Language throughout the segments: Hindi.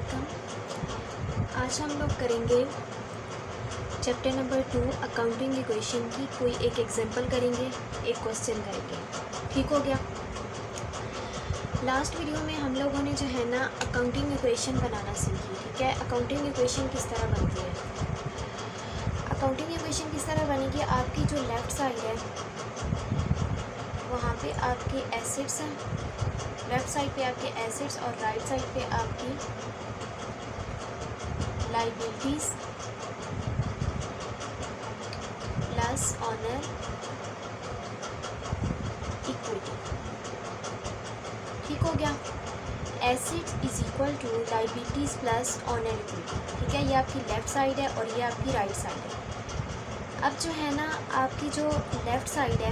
वेलकम। आज हम लोग करेंगे चैप्टर नंबर 2 अकाउंटिंग इक्वेशन की कोई एक एग्जांपल करेंगे, एक क्वेश्चन करेंगे। ठीक हो गया। लास्ट वीडियो में हम लोगों ने जो है ना अकाउंटिंग इक्वेशन बनाना सीखी। ठीक है, अकाउंटिंग इक्वेशन किस तरह बनती है। अकाउंटिंग इक्वेशन किस तरह बनेगी, आपकी जो लेफ़्ट साइड है वहाँ पे आपके एसेट्स हैं, लेफ़्ट साइड पे आपके एसेट्स और राइट साइड पे आपकी लाइबिलिटीज़ प्लस ऑनर इक्विटी। ठीक हो गया। Assets is equal to liabilities plus owner equity. ठीक है, ये आपकी लेफ़्ट साइड है और ये आपकी राइट साइड है। अब जो है ना आपकी जो लेफ़्ट साइड है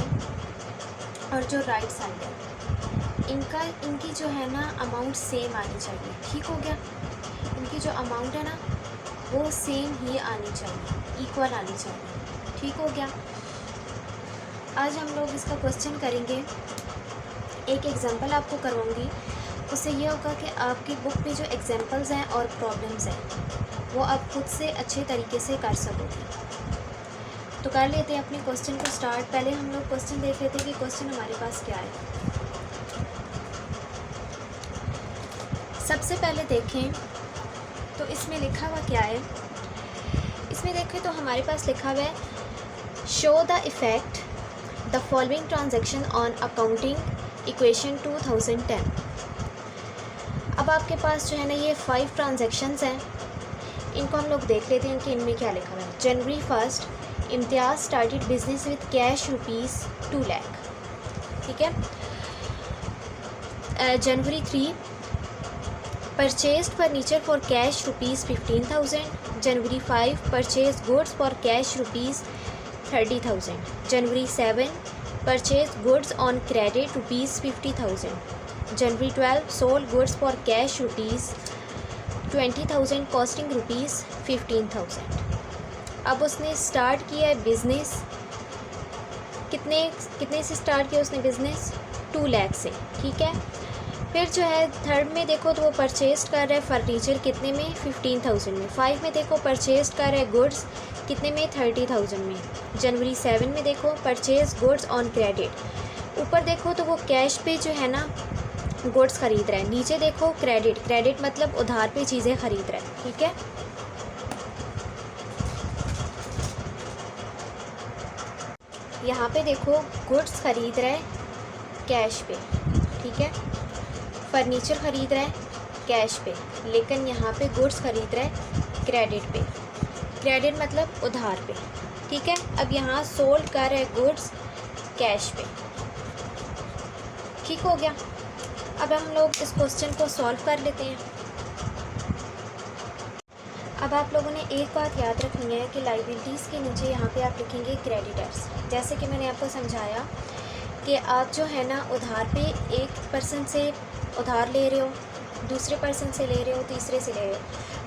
और जो राइट साइड है इनकी जो है ना अमाउंट सेम आनी चाहिए। ठीक हो गया। इनकी जो अमाउंट है ना वो सेम ही आनी चाहिए, इक्वल आनी चाहिए। ठीक हो गया। आज हम लोग इसका क्वेश्चन करेंगे। एक एग्जांपल आपको करवाऊंगी, उससे ये होगा कि आपकी बुक पे जो एग्जांपल्स हैं और प्रॉब्लम्स हैं वो आप खुद से अच्छे तरीके से कर सकोगे। तो कर लेते हैं अपने क्वेश्चन को स्टार्ट। पहले हम लोग क्वेश्चन देख लेते हैं कि क्वेश्चन हमारे पास क्या है। सबसे पहले देखें तो इसमें लिखा हुआ क्या है। इसमें देखें तो हमारे पास लिखा हुआ है show the effect the following transaction on accounting equation 2010। अब आपके पास जो है ना ये 5 ट्रांजैक्शंस हैं, इनको हम लोग देख लेते हैं कि इनमें क्या लिखा हुआ है। January 1 Imtiaz started business with cash ₹2 lakh. ठीक है। January 3 purchased furniture for cash ₹15,000। January 5 purchase goods for cash ₹30,000। January 7 purchase goods on credit ₹50,000। January 12 sold goods for cash ₹20,000 costing ₹15,000। अब उसने स्टार्ट किया है बिज़नेस, कितने से स्टार्ट किया उसने बिज़नेस, 2 लाख से। ठीक है। फिर जो है थर्ड में देखो तो वो परचेज कर रहा है फर्नीचर कितने में, 15,000 में। 5 में देखो परचेज कर रहा है गुड्स कितने में, 30,000 में। जनवरी 7 में देखो परचेज गुड्स ऑन क्रेडिट। ऊपर देखो तो वो कैश पे जो है ना गुड्स ख़रीद रहा है, नीचे देखो क्रेडिट मतलब उधार पे चीज़ें ख़रीद रहा है। ठीक है। यहाँ पे देखो गुड्स ख़रीद रहा है कैश पे। ठीक है। फर्नीचर ख़रीद रहा है कैश पे, लेकिन यहाँ पे गुड्स ख़रीद रहा है क्रेडिट पे। क्रेडिट मतलब उधार पे। ठीक है। अब यहाँ सोल्ड कर रहा है गुड्स कैश पे। ठीक हो गया। अब हम लोग इस क्वेश्चन को सॉल्व कर लेते हैं। अब आप लोगों ने एक बात याद रखनी है कि लाइबिलिटीज़ के नीचे यहाँ पे आप लिखेंगे क्रेडिटर्स। जैसे कि मैंने आपको समझाया कि आप जो है ना उधार पे एक पर्सन से उधार ले रहे हो, दूसरे पर्सन से ले रहे हो, तीसरे से ले रहे हो।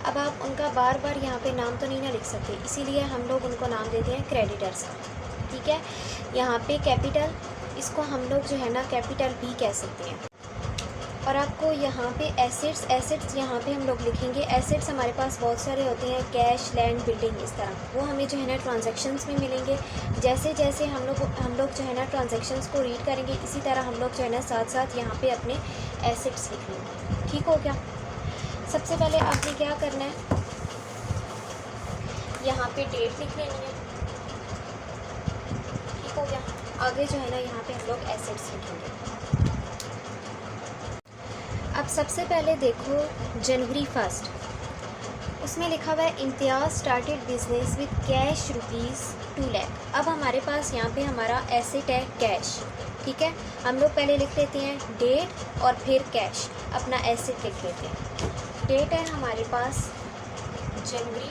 अब आप उनका बार बार यहाँ पे नाम तो नहीं ना लिख सकते, इसीलिए हम लोग उनको नाम देते हैं क्रेडिटर्स का। ठीक है। यहाँ पे कैपिटल, इसको हम लोग जो है ना कैपिटल बी कह सकते हैं। और आपको यहाँ पे एसेट्स यहाँ पे हम लोग लिखेंगे। एसेट्स हमारे पास बहुत सारे होते हैं, कैश, लैंड, बिल्डिंग, इस तरह। वो हमें जो है ना ट्रांजैक्शंस में मिलेंगे। जैसे जैसे हम लोग जो है ना ट्रांजैक्शंस को रीड करेंगे, इसी तरह हम लोग जो है ना साथ साथ यहाँ पे अपने एसेट्स लिख लेंगे। ठीक हो गया। सबसे पहले आपने क्या करना है, यहाँ पे डेट लिख लेनी है। ठीक हो गया। आगे जो है ना यहाँ पे हम लोग एसेट्स लिखेंगे। अब सबसे पहले देखो जनवरी 1 उसमें लिखा हुआ है Imtiaz started business with cash ₹2 lakh. अब हमारे पास यहाँ पे हमारा एसेट है कैश। ठीक है। हम लोग पहले लिख लेते हैं डेट और फिर कैश, अपना एसेट लिख लेते हैं। डेट है हमारे पास जनवरी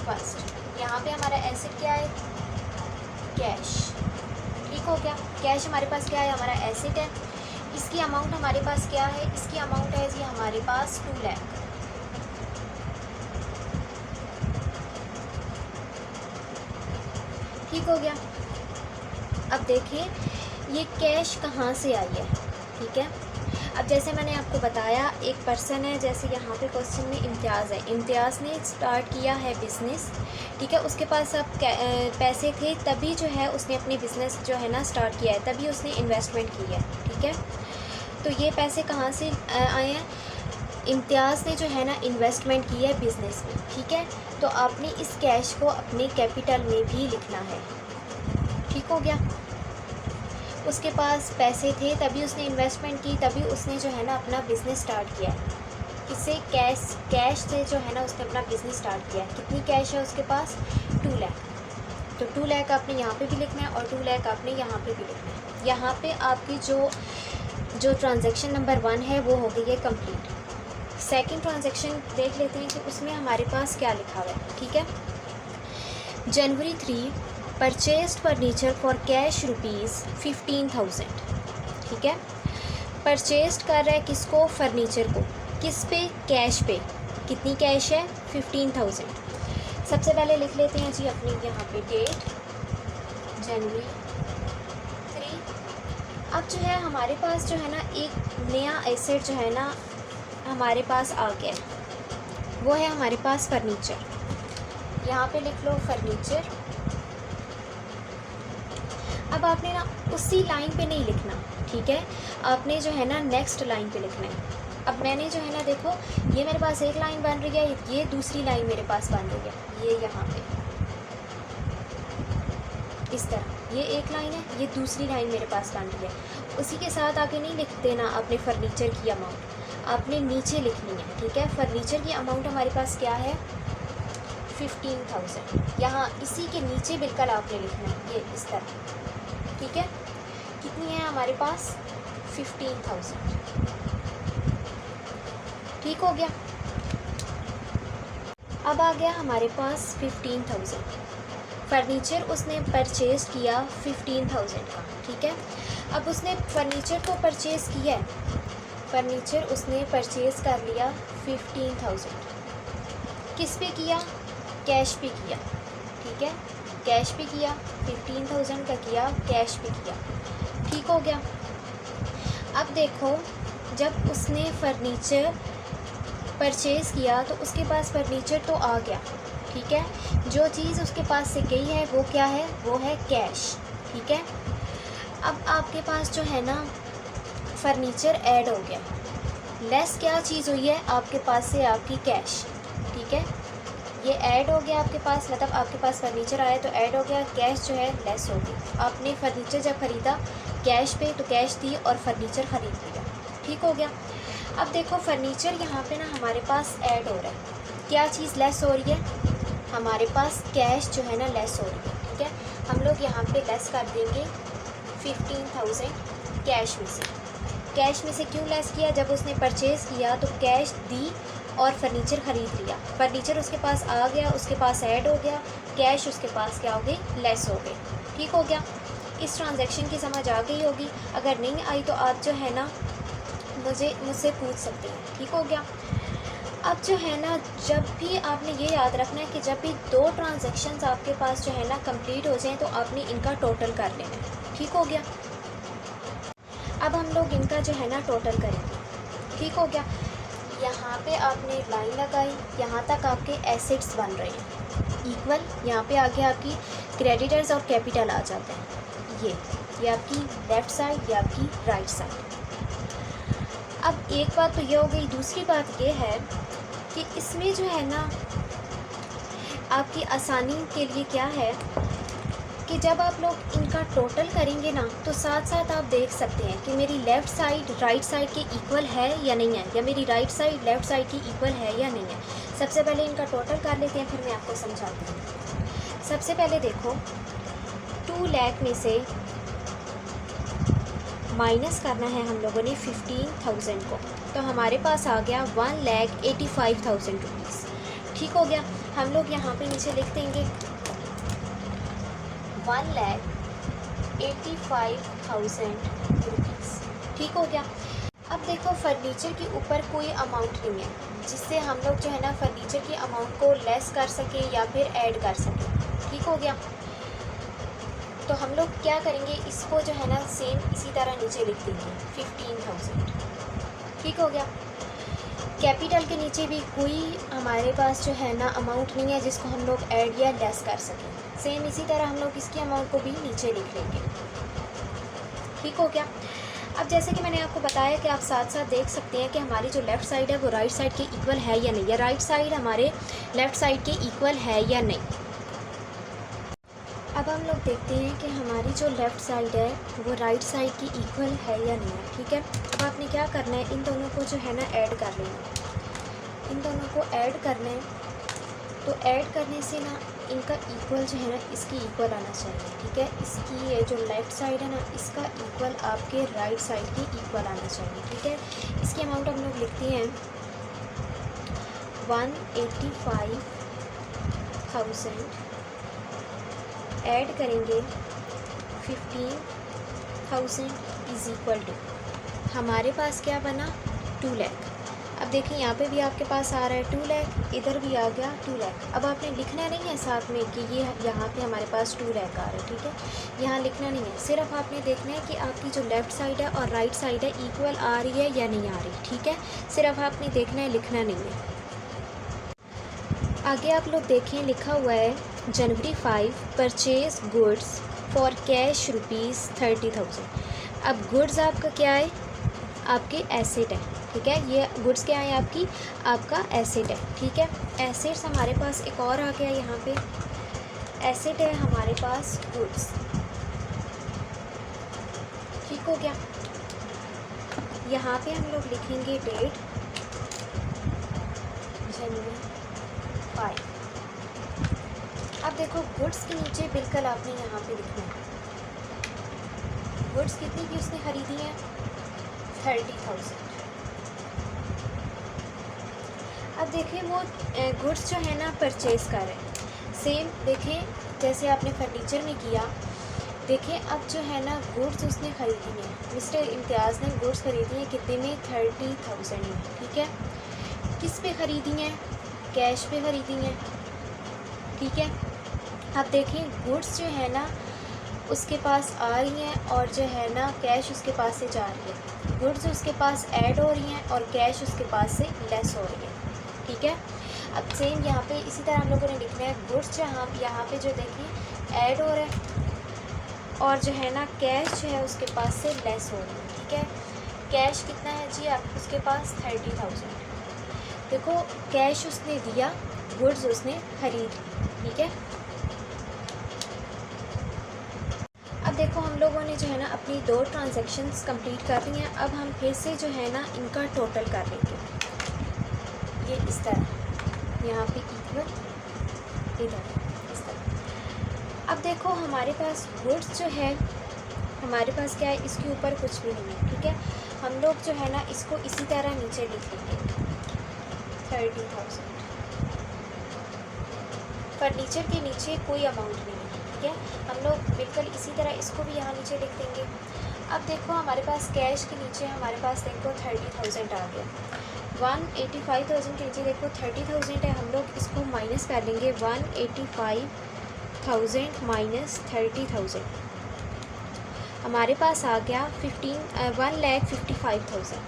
1। यहाँ पे हमारा एसेट क्या है, कैश। ठीक हो गया। कैश हमारे पास क्या है, हमारा एसेट है। इसकी अमाउंट हमारे पास क्या है, इसकी अमाउंट है जी हमारे पास 2 लाख। ठीक हो गया। अब देखिए ये कैश कहाँ से आई है। ठीक है। अब जैसे मैंने आपको बताया, एक पर्सन है, जैसे यहाँ पे क्वेश्चन में इम्तियाज़ है, इम्तियाज़ ने स्टार्ट किया है बिज़नेस, ठीक है। उसके पास अब पैसे थे, तभी जो है उसने अपनी बिज़नेस जो है ना स्टार्ट किया है, तभी उसने इन्वेस्टमेंट की है, ठीक है। तो ये पैसे कहाँ से आए हैं? इम्तियाज़ ने जो है ना इन्वेस्टमेंट की है बिज़नेस में, ठीक है। तो आपने इस कैश को अपने कैपिटल में भी लिखना है, ठीक हो गया। उसके पास पैसे थे, तभी उसने इन्वेस्टमेंट की, तभी उसने जो है ना अपना बिज़नेस स्टार्ट किया है। इससे कैश से जो है ना उसने अपना बिज़नेस स्टार्ट किया है। कितनी कैश है उसके पास? 2 लाख। तो 2 लाख आपने यहाँ पे भी लिखना है और 2 लाख आपने यहाँ पे भी लिखना है। यहाँ पे आपकी जो ट्रांजैक्शन नंबर 1 है वो हो गई है कंप्लीट। सेकंड ट्रांजैक्शन देख लेते हैं कि उसमें हमारे पास क्या लिखा हुआ है, ठीक है। January 3 purchased furniture for cash ₹15,000, ठीक है। परचेस्ड कर रहा है किसको? फर्नीचर को। किस पे? कैश पे। कितनी कैश है? 15,000। सबसे पहले लिख लेते हैं जी अपनी यहाँ पे डेट, जनवरी 3। अब जो है हमारे पास जो है ना एक नया एसेट जो है ना हमारे पास आ गया, वो है हमारे पास फर्नीचर। यहाँ पे लिख लो फर्नीचर। अब आपने ना उसी लाइन पे नहीं लिखना, ठीक है, आपने जो है ना नेक्स्ट लाइन पे लिखना है। अब मैंने जो है ना देखो, ये मेरे पास एक लाइन बन रही है, ये दूसरी लाइन मेरे पास बन रही है, ये यहाँ पे इस तरह, ये एक लाइन है, ये दूसरी लाइन मेरे पास बन रही है। उसी के साथ आगे नहीं लिख देना आपने फर्नीचर की अमाउंट, आपने नीचे लिखनी है, ठीक है। फर्नीचर की अमाउंट हमारे पास क्या है? 15,000। यहाँ इसी के नीचे बिल्कुल आपने लिखना है, ये इस तरह, ठीक है। कितनी है हमारे पास? 15,000, ठीक हो गया। अब आ गया हमारे पास 15,000। फर्नीचर उसने परचेज़ किया 15,000 का, ठीक है। अब उसने फर्नीचर को परचेज़ किया है, फर्नीचर उसने परचेज़ कर लिया 15,000। किस पे किया? कैश पे किया, ठीक है। कैश पे किया, 15,000 का किया, कैश पे किया, ठीक हो गया। अब देखो, जब उसने फर्नीचर परचेज़ किया तो उसके पास फर्नीचर तो आ गया, ठीक है। जो चीज़ उसके पास से गई है वो क्या है? वो है कैश, ठीक है। अब आपके पास जो है ना फर्नीचर ऐड हो गया, लेस क्या चीज़ हुई है आपके पास से? आपकी कैश, ठीक है। ये ऐड हो गया आपके पास, मतलब आपके पास फर्नीचर आया तो ऐड हो गया, कैश जो है लेस हो गई। आपने फर्नीचर जब ख़रीदा कैश पे तो कैश दी और फर्नीचर ख़रीद लिया, ठीक हो गया। अब देखो फर्नीचर यहाँ पे ना हमारे पास ऐड हो रहा है, क्या चीज़ लेस हो रही है? हमारे पास कैश जो है ना लेस हो रही है, ठीक है। हम लोग यहाँ पे लेस कर देंगे 15,000 कैश में से। कैश में से क्यों लेस किया? जब उसने परचेज़ किया तो कैश दी और फर्नीचर ख़रीद लिया, फर्नीचर उसके पास आ गया, उसके पास ऐड हो गया, कैश उसके पास क्या हो गई? लेस हो गई, ठीक हो गया। इस ट्रांजैक्शन की समझ आ गई होगी। अगर नहीं आई तो आप जो है ना मुझसे पूछ सकते हैं, ठीक हो गया। अब जो है ना, जब भी आपने ये याद रखना है कि जब भी 2 ट्रांजैक्शंस आपके पास जो है ना कंप्लीट हो जाएं तो आपने इनका टोटल कर लेना है, ठीक हो गया। अब हम लोग इनका जो है ना टोटल करेंगे, ठीक हो गया। यहाँ पे आपने लाइन लगाई, यहाँ तक आपके एसेट्स बन रहे हैं इक्वल। यहाँ पे आगे आपकी क्रेडिटर्स और कैपिटल आ जाते हैं। ये आपकी लेफ़्ट साइड, ये आपकी राइट साइड। अब एक बात तो ये हो गई, दूसरी बात ये है कि इसमें जो है ना आपकी आसानी के लिए क्या है कि जब आप लोग इनका टोटल करेंगे ना तो साथ साथ आप देख सकते हैं कि मेरी लेफ़्ट साइड राइट साइड के इक्वल है या नहीं है, या मेरी राइट साइड लेफ़्ट साइड की इक्वल है या नहीं है। सबसे पहले इनका टोटल कर लेते हैं, फिर मैं आपको समझाती हूँ। सबसे पहले देखो, 2 लाख में से माइनस करना है हम लोगों ने 15,000 को, तो हमारे पास आ गया 1,85,000 रुपीज़, ठीक हो गया। हम लोग यहाँ पे नीचे लिख देंगे 1,85,000 रुपीज़, ठीक हो गया। अब देखो फर्नीचर के ऊपर कोई अमाउंट नहीं है जिससे हम लोग जो है ना फर्नीचर की अमाउंट को लेस कर सकें या फिर ऐड कर सकें, ठीक हो गया। तो हम लोग क्या करेंगे, इसको जो है ना सेम इसी तरह नीचे लिख देंगे 15,000, ठीक हो गया। कैपिटल के नीचे भी कोई हमारे पास जो है ना अमाउंट नहीं है जिसको हम लोग ऐड या लेस कर सकें। सेम इसी तरह हम लोग इसकी अमाउंट को भी नीचे लिख लेंगे। ठीक हो गया। अब जैसे कि मैंने आपको बताया कि आप साथ साथ देख सकते हैं कि हमारी जो लेफ़्ट साइड है वो राइट साइड के इक्वल है या नहीं, या राइट साइड हमारे लेफ़्ट साइड के इक्वल है या नहीं। अब हम लोग देखते हैं कि हमारी जो लेफ़्ट साइड है वो राइट साइड की इक्वल है या नहीं है। ठीक है, अब आपने क्या करना है, इन दोनों को जो है ना ऐड कर लेना। इन दोनों को ऐड करना है, तो ऐड करने से ना इनका इक्वल जो है ना इसकी इक्वल आना चाहिए। ठीक है, इसकी ये जो लेफ़्ट साइड है ना इसका इक्वल आपके राइट साइड की इक्वल आना चाहिए। ठीक है, इसकी अमाउंट हम लोग लिखते हैं 185,000 ऐड करेंगे 15,000 इज़ इक्वल टू हमारे पास क्या बना 2 लाख। अब देखिए यहाँ पे भी आपके पास आ रहा है 2 लाख, इधर भी आ गया 2 लाख। अब आपने लिखना नहीं है साथ में कि ये यहाँ पे हमारे पास 2 लाख आ रहा है। ठीक है, यहाँ लिखना नहीं है, सिर्फ आपने देखना है कि आपकी जो लेफ़्ट साइड है और राइट साइड है इक्वल आ रही है या नहीं आ रही। ठीक है, सिर्फ आपने देखना है, लिखना नहीं है। आगे आप लोग देखें लिखा हुआ है जनवरी 5 परचेज गुड्स फॉर कैश ₹30,000। अब गुड्स आपका क्या है, आपके एसेट है। ठीक है, ये गुड्स क्या है आपका एसेट है। ठीक है, एसेट्स हमारे पास एक और आ गया, यहाँ पे एसेट है हमारे पास गुड्स। ठीक हो गया। यहाँ पे हम लोग लिखेंगे डेट जनवरी 5। अब देखो गुड्स के नीचे बिल्कुल आपने यहाँ पे लिखना है गुड्स कितनी की उसने ख़रीदी है 30,000। अब देखें वो गुड्स जो है ना परचेज़ कर रहे हैं। सेम देखें जैसे आपने फर्नीचर में किया, देखें अब जो है ना गुड्स उसने ख़रीदी है, मिस्टर इम्तियाज़ ने गुड्स ख़रीदी है कितने में 30,000 में। ठीक है, किस पे ख़रीदी हैं, कैश पे ख़रीदी हैं। ठीक है, अब देखें गुड्स जो है ना उसके पास आ रही हैं और जो है ना कैश उसके पास से जा रही है। गुड्स उसके पास ऐड हो रही हैं और कैश उसके पास से लेस हो रही है। ठीक है, अब सेम यहाँ पे इसी तरह हम लोगों ने लिखना है गुड्स यहाँ पे जो देखिए ऐड हो रहा है और जो है ना कैश जो है उसके पास से लेस हो रही है। ठीक है, कैश कितना है जी आप उसके पास 30,000। देखो कैश उसने दिया, गुड्स उसने खरीद ली। ठीक है, अब देखो हम लोगों ने जो है ना अपनी 2 ट्रांजैक्शंस कंप्लीट कर ली हैं। अब हम फिर से जो है ना इनका टोटल कर लेंगे, ये इस तरह यहाँ पे इक्वल इधर इस तरह। अब देखो हमारे पास गुड्स जो है हमारे पास क्या है, इसके ऊपर कुछ भी नहीं है। ठीक है, हम लोग जो है ना इसको इसी तरह नीचे लिख लेंगे 30,000। फर्नीचर के नीचे कोई अमाउंट नहीं है। ठीक है, हम लोग बिल्कुल इसी तरह इसको भी यहाँ नीचे लिख देंगे। अब देखो हमारे पास कैश के नीचे हमारे पास देखो 30,000 आ गया। 185,000 के नीचे देखो 30,000 है, हम लोग इसको माइनस कर लेंगे 185,000 माइनस 30,000 हमारे पास आ गया 1,55,000।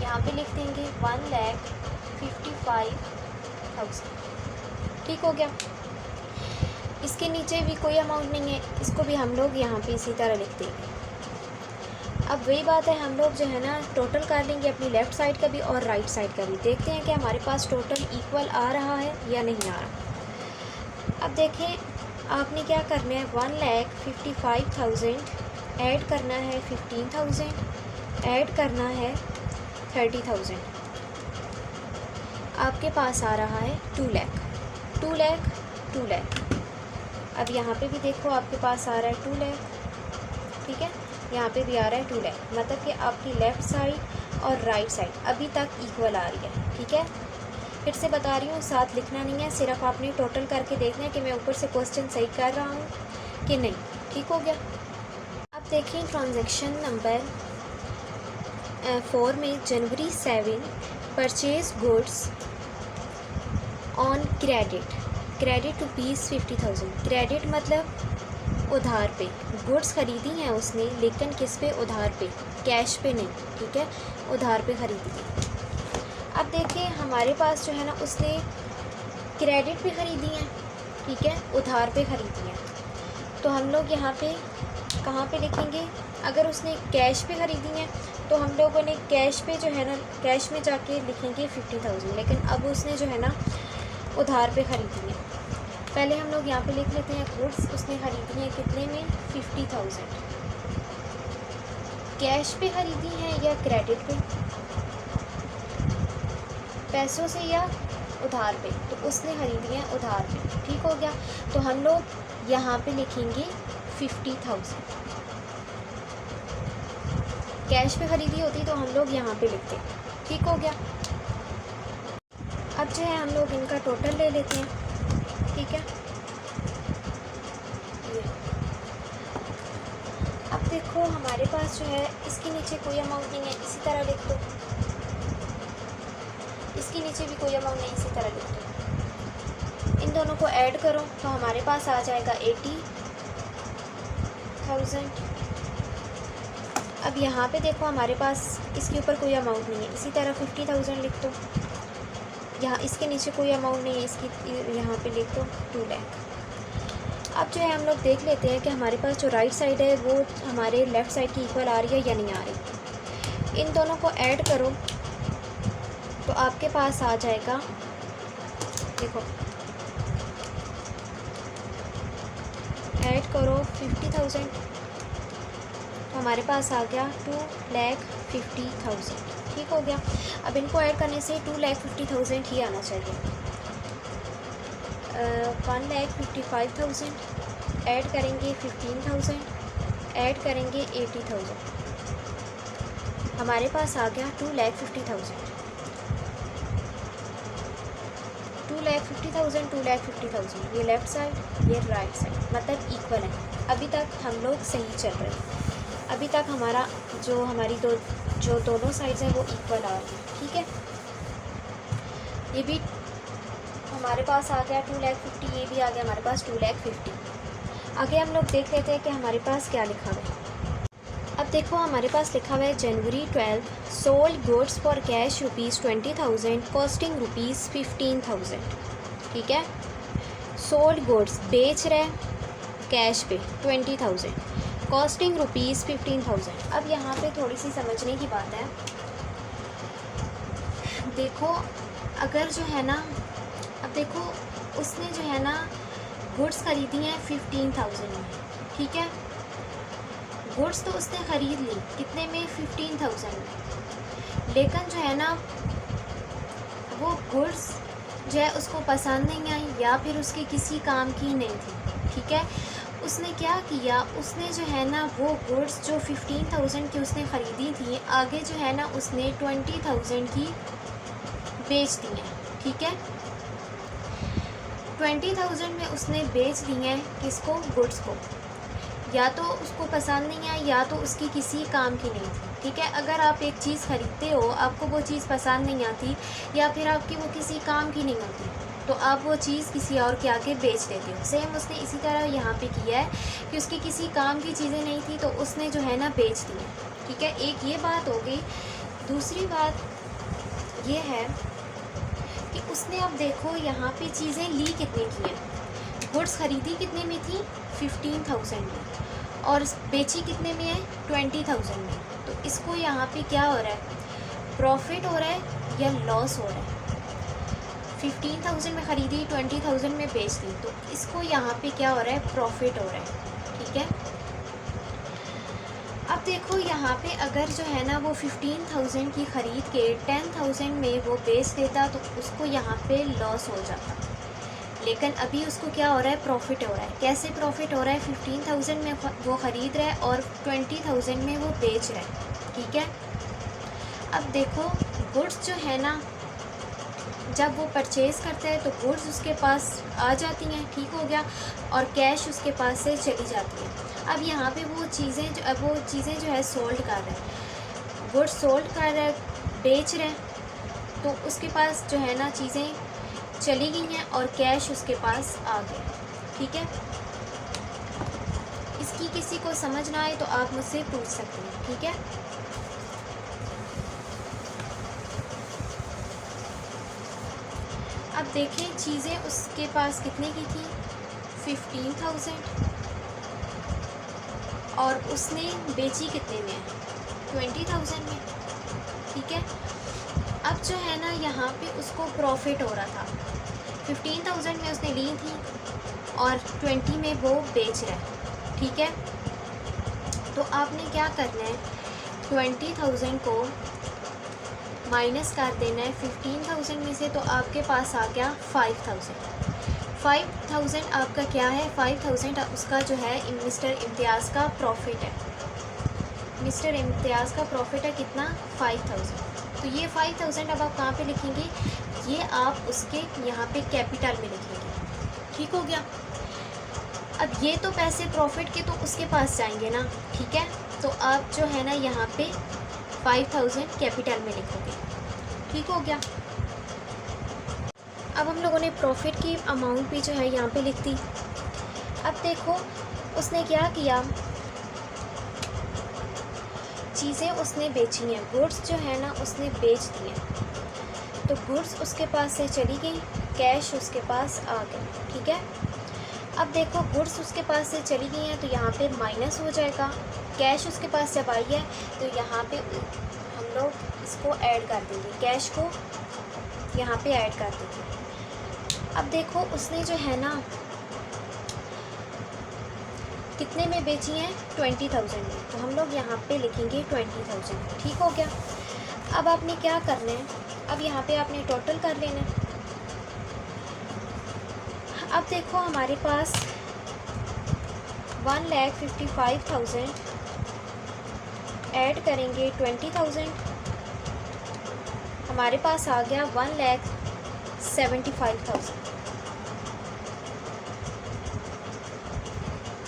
यहाँ पे लिख देंगे 1,55,000। ठीक हो गया। इसके नीचे भी कोई अमाउंट नहीं है, इसको भी हम लोग यहाँ पे इसी तरह लिख देंगे। अब वही बात है, हम लोग जो है ना टोटल कर लेंगे अपनी लेफ़्ट साइड का भी और राइट साइड का भी। देखते हैं कि हमारे पास टोटल इक्वल आ रहा है या नहीं आ रहा। अब देखें आपने क्या करना है 1,55,000 ऐड करना है 15,000 ऐड करना है 30,000, आपके पास आ रहा है 2 लाख 2 लाख 2 लाख। अब यहाँ पे भी देखो आपके पास आ रहा है 2 लाख। ठीक है, यहाँ पे भी आ रहा है 2 लाख, मतलब कि आपकी लेफ़्ट साइड और राइट साइड अभी तक इक्वल आ रही है। ठीक है, फिर से बता रही हूँ साथ लिखना नहीं है, सिर्फ आपने टोटल करके देखना है कि मैं ऊपर से क्वेश्चन सही कर रहा हूँ कि नहीं। ठीक हो गया। अब देखिए ट्रांजैक्शन नंबर 4 में जनवरी 7 purchase goods on credit ₹50,000। Credit मतलब उधार पे, गुड्स ख़रीदी हैं उसने लेकिन किस पे, उधार पे, कैश पे नहीं, ठीक है, उधार पे ख़रीदी है। अब देखिए हमारे पास जो है ना उसने क्रेडिट पे ख़रीदी हैं, ठीक है, उधार पे ख़रीदी हैं, तो हम लोग यहाँ पे कहाँ पे लिखेंगे? अगर उसने कैश पे ख़रीदी हैं तो हम लोगों ने कैश पे जो है ना, कैश में जाके लिखेंगे 50,000, लेकिन अब उसने जो है ना उधार पे ख़रीदी है। पहले हम लोग यहाँ पे लिख लेते हैं गुड्स उसने ख़रीदी हैं कितने में, 50,000। कैश पे ख़रीदी हैं या क्रेडिट पे, पैसों से या उधार पे, तो उसने ख़रीदी हैं उधार पे, ठीक हो गया। तो हम लोग यहाँ पे लिखेंगे 50,000। कैश पे ख़रीदी होती तो हम लोग यहाँ पे लिखते, ठीक हो गया। अब जो है हम लोग इनका टोटल ले लेते हैं, ठीक है। ये अब देखो हमारे पास जो है इसके नीचे कोई अमाउंट नहीं है, इसी तरह लिख दो, इसके नीचे भी कोई अमाउंट नहीं, इसी तरह लिख दो। इन दोनों को ऐड करो तो हमारे पास आ जाएगा 80,000। अब यहाँ पे देखो हमारे पास इसके ऊपर कोई अमाउंट नहीं है, इसी तरह 50,000 लिख दो। यहाँ इसके नीचे कोई अमाउंट नहीं है, इसकी यहाँ पे लिख दो 2 लाख। अब जो है हम लोग देख लेते हैं कि हमारे पास जो राइट साइड है वो हमारे लेफ़्ट साइड की इक्वल आ रही है या नहीं आ रही। इन दोनों को ऐड करो तो आपके पास आ जाएगा, देखो ऐड करो 50,000 तो हमारे पास आ गया 2,50,000, ठीक हो गया। अब इनको ऐड करने से 2,50,000 ही आना चाहिए। 1,55,000 ऐड करेंगे 15,000 ऐड करेंगे 80,000, हमारे पास आ गया 2,50,000। 2,50,000 2,50,000, ये लेफ़्ट साइड ये राइट साइड, मतलब इक्वल है। अभी तक हम लोग सही चल रहे हैं, अभी तक हमारा जो हमारी जो दोनों साइड्स हैं वो इक्वल आ रही हैं, ठीक है। ये भी हमारे पास आ गया 2,50,000, ये भी आ गया हमारे पास 2,50,000। आगे हम लोग देख लेते हैं कि हमारे पास क्या लिखा हुआ है। अब देखो हमारे पास लिखा हुआ है जनवरी 12 sold goods for cash ₹20,000 costing ₹15,000, ठीक है। सोल्ड गुड्स बेच रहे कैश पे 20,000, कॉस्टिंग ₹15,000। अब यहाँ पे थोड़ी सी समझने की बात है। देखो अगर जो है ना, अब देखो उसने जो है ना गुड्स ख़रीदी हैं 15,000 में, ठीक है। गुड्स तो उसने ख़रीद ली कितने में, 15,000 में, लेकिन जो है ना वो गुड्स जो है उसको पसंद नहीं आई या फिर उसके किसी काम की नहीं थी, ठीक है। उसने क्या किया, उसने जो है ना वो गुड्स जो 15,000 की उसने ख़रीदी थी आगे जो है ना उसने 20,000 की बेच दी हैं, ठीक है। 20,000 में उसने बेच दी हैं किसको, गुड्स को। या तो उसको पसंद नहीं आई या तो उसकी किसी काम की नहीं थी, ठीक है। अगर आप एक चीज़ ख़रीदते हो आपको वो चीज़ पसंद नहीं आती या फिर आपकी वो किसी काम की नहीं होती तो आप वो चीज़ किसी और के आगे बेच देते हो। सेम उसने इसी तरह यहाँ पे किया है कि उसकी किसी काम की चीज़ें नहीं थी तो उसने जो है ना बेच दी है, ठीक है। एक ये बात हो गई। दूसरी बात ये है कि उसने, अब देखो यहाँ पे चीज़ें ली कितने की हैं, गुड्स ख़रीदी कितने में थी, 15,000 में, और बेची कितने में है, 20,000 में। तो इसको यहाँ पे क्या हो रहा है, प्रॉफिट हो रहा है या लॉस हो रहा है। 15,000 में ख़रीदी 20,000 में बेच दी, तो इसको यहाँ पे क्या हो रहा है, प्रॉफिट हो रहा है, ठीक है। अब देखो यहाँ पे अगर जो है ना वो 15,000 की ख़रीद के 10,000 में वो बेच देता तो उसको यहाँ पे लॉस हो जाता, लेकिन अभी उसको क्या हो रहा है, प्रॉफिट हो रहा है। कैसे प्रॉफिट हो रहा है, 15,000 में वो ख़रीद रहा है और 20,000 में वो बेच रहा है, ठीक है। अब देखो गुड्स जो है ना जब वो परचेज़ करता है तो गुड्स उसके पास आ जाती हैं, ठीक हो गया, और कैश उसके पास से चली जाती है। अब यहाँ पे वो चीज़ें जो है सोल्ड कर रहे हैं, गुड्स सोल्ड कर रहे हैं, बेच रहे हैं, तो उसके पास जो है ना चीज़ें चली गई हैं और कैश उसके पास आ गया, ठीक है। किसी को समझ ना आए तो आप मुझसे पूछ सकते हैं, ठीक है। अब देखें चीज़ें उसके पास कितने की थी, 15,000, और उसने बेची कितने में, 20,000 में, ठीक है। अब जो है ना यहाँ पे उसको प्रॉफिट हो रहा था, 15,000 में उसने ली थी और 20 में वो बेच रहा है, ठीक है। तो आपने क्या करना है, 20,000 को माइनस कर देना है 15,000 में से, तो आपके पास आ गया 5,000 आपका क्या है, 5,000 उसका जो है मिस्टर इम्तियाज़ का प्रॉफिट है। मिस्टर इम्तियाज़ का प्रॉफिट है कितना, 5,000। तो ये 5,000 अब आप कहाँ पे लिखेंगे, ये आप उसके यहाँ पे कैपिटल में लिखेंगे, ठीक हो गया। अब ये तो पैसे प्रॉफिट के तो उसके पास जाएंगे ना, ठीक है। तो आप जो है ना यहाँ पे 5,000 कैपिटल में लिखोगे, ठीक हो गया। अब हम लोगों ने प्रॉफिट की अमाउंट भी जो है यहाँ पे लिख दी। अब देखो उसने क्या किया, चीज़ें उसने बेची हैं, गुड्स जो है ना उसने बेच दिए, तो गुड्स उसके पास से चली गई, कैश उसके पास आ गया, ठीक है। अब देखो गुड्स उसके पास से चली गई हैं तो यहाँ पे माइनस हो जाएगा, कैश उसके पास जब आई है तो यहाँ पे हम लोग इसको ऐड कर देंगे, कैश को यहाँ पे ऐड कर देंगे। अब देखो उसने जो है ना कितने में बेची हैं, 20,000 में, तो हम लोग यहाँ पे लिखेंगे 20,000, ठीक हो गया। अब आपने क्या करना है, अब यहाँ पे आपने टोटल कर लेना है। अब देखो हमारे पास 1,55,000 ऐड करेंगे 20,000, हमारे पास आ गया 1,75,000।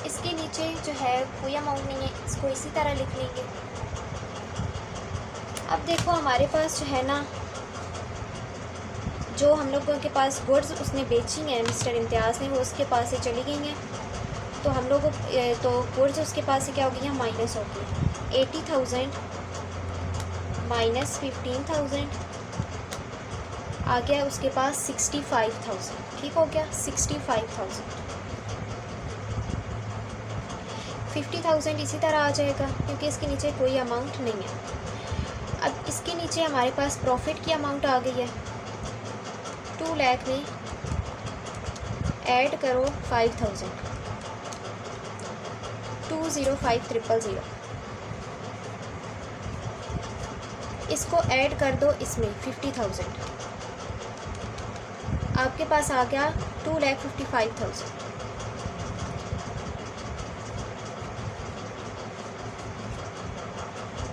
इसके नीचे जो है कोई अमाउंट नहीं है, इसको इसी तरह लिख लेंगे। अब देखो हमारे पास जो है ना, जो हम लोगों के पास गुड्स उसने बेची हैं मिस्टर इम्तियाज़ ने, वो उसके पास से चली गई हैं, तो हम लोग तो गुड्स उसके पास से क्या हो गई हैं, माइनस हो गई। 80,000 माइनस 15,000 आ गया उसके पास 65,000, ठीक हो गया। 65,000, 50,000 इसी तरह आ जाएगा क्योंकि इसके नीचे कोई अमाउंट नहीं है। अब इसके नीचे हमारे पास प्रॉफिट की अमाउंट आ गई है, 2 लाख में ऐड करो 5,000, 205,000, इसको ऐड कर दो इसमें 50,000, आपके पास आ गया 2,55,000।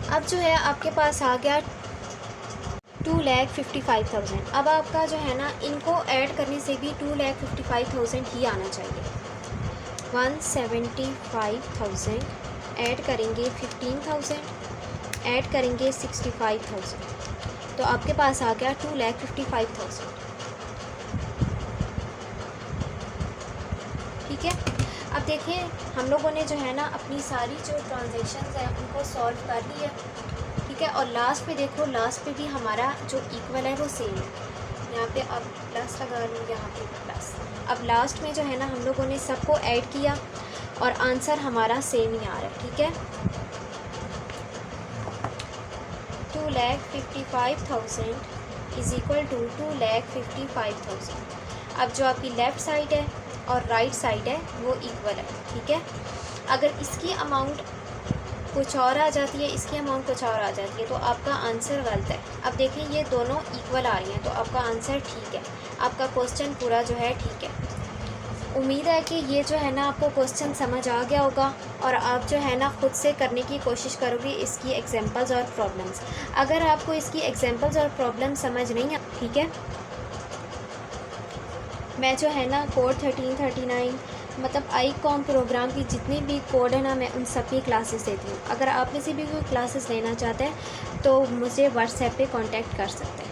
अब जो है आपके पास आ गया 2,55,000। अब आपका जो है ना इनको ऐड करने से भी 2,55,000 ही आना चाहिए। 175,000 ऐड करेंगे 15,000 ऐड करेंगे 65,000, तो आपके पास आ गया 2,55,000, ठीक है। अब देखिए हम लोगों ने जो है ना अपनी सारी जो ट्रांजैक्शंस हैं उनको सॉल्व कर लिया, ठीक है। और लास्ट पे देखो, लास्ट पे भी हमारा जो इक्वल है वो सेम है, यहाँ पे अब प्लस लगा लूँ, यहाँ पे प्लस। अब लास्ट में जो है ना हम लोगों ने सबको ऐड किया और आंसर हमारा सेम ही आ रहा है, ठीक है। 2,55,000 इज़ इक्वल टू 2,55,000। अब जो आपकी लेफ़्ट साइड है और राइट साइड है वो इक्वल है, ठीक है। अगर इसकी अमाउंट कुछ और आ जाती है, इसकी अमाउंट कुछ और आ जाती है, तो आपका आंसर गलत है। अब देखें ये दोनों इक्वल आ रही हैं, तो आपका आंसर ठीक है, आपका क्वेश्चन पूरा जो है ठीक है। उम्मीद है कि ये जो है ना आपको क्वेश्चन समझ आ गया होगा और आप जो है ना ख़ुद से करने की कोशिश करोगे इसकी एग्जांपल्स और प्रॉब्लम्स। अगर आपको इसकी एग्जांपल्स और प्रॉब्लम समझ नहीं है, ठीक है, मैं जो है ना कोड 1339 मतलब ICOM प्रोग्राम की जितने भी कोड है ना मैं उन सब की क्लासेस देती हूँ। अगर आप में से भी कोई क्लासेस लेना चाहते हैं तो मुझे व्हाट्सएप पे कांटेक्ट कर सकते हैं।